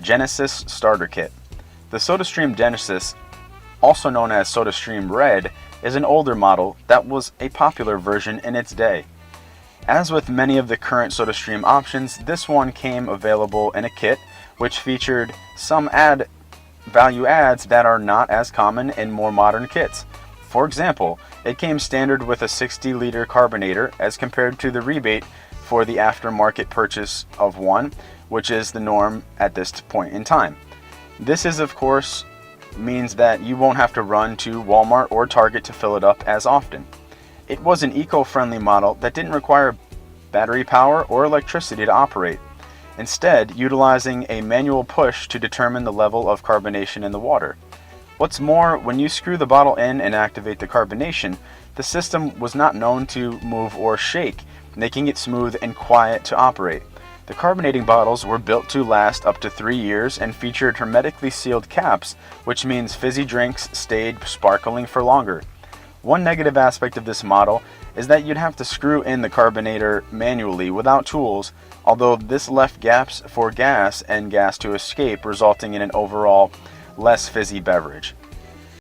Genesis Starter Kit. The SodaStream Genesis, also known as SodaStream Red, is an older model that was a popular version in its day. As with many of the current SodaStream options, this one came available in a kit which featured some value adds that are not as common in more modern kits. For example, it came standard with a 60-liter carbonator as compared to the rebate for the aftermarket purchase of one, which is the norm at this point in time. This is, of course, means that you won't have to run to Walmart or Target to fill it up as often. It was an eco-friendly model that didn't require battery power or electricity to operate, instead utilizing a manual push to determine the level of carbonation in the water. What's more, when you screw the bottle in and activate the carbonation, the system was not known to move or shake, making it smooth and quiet to operate. The carbonating bottles were built to last up to 3 years and featured hermetically sealed caps, which means fizzy drinks stayed sparkling for longer. One negative aspect of this model is that you'd have to screw in the carbonator manually without tools, although this left gaps for gas and gas to escape, resulting in an overall less fizzy beverage.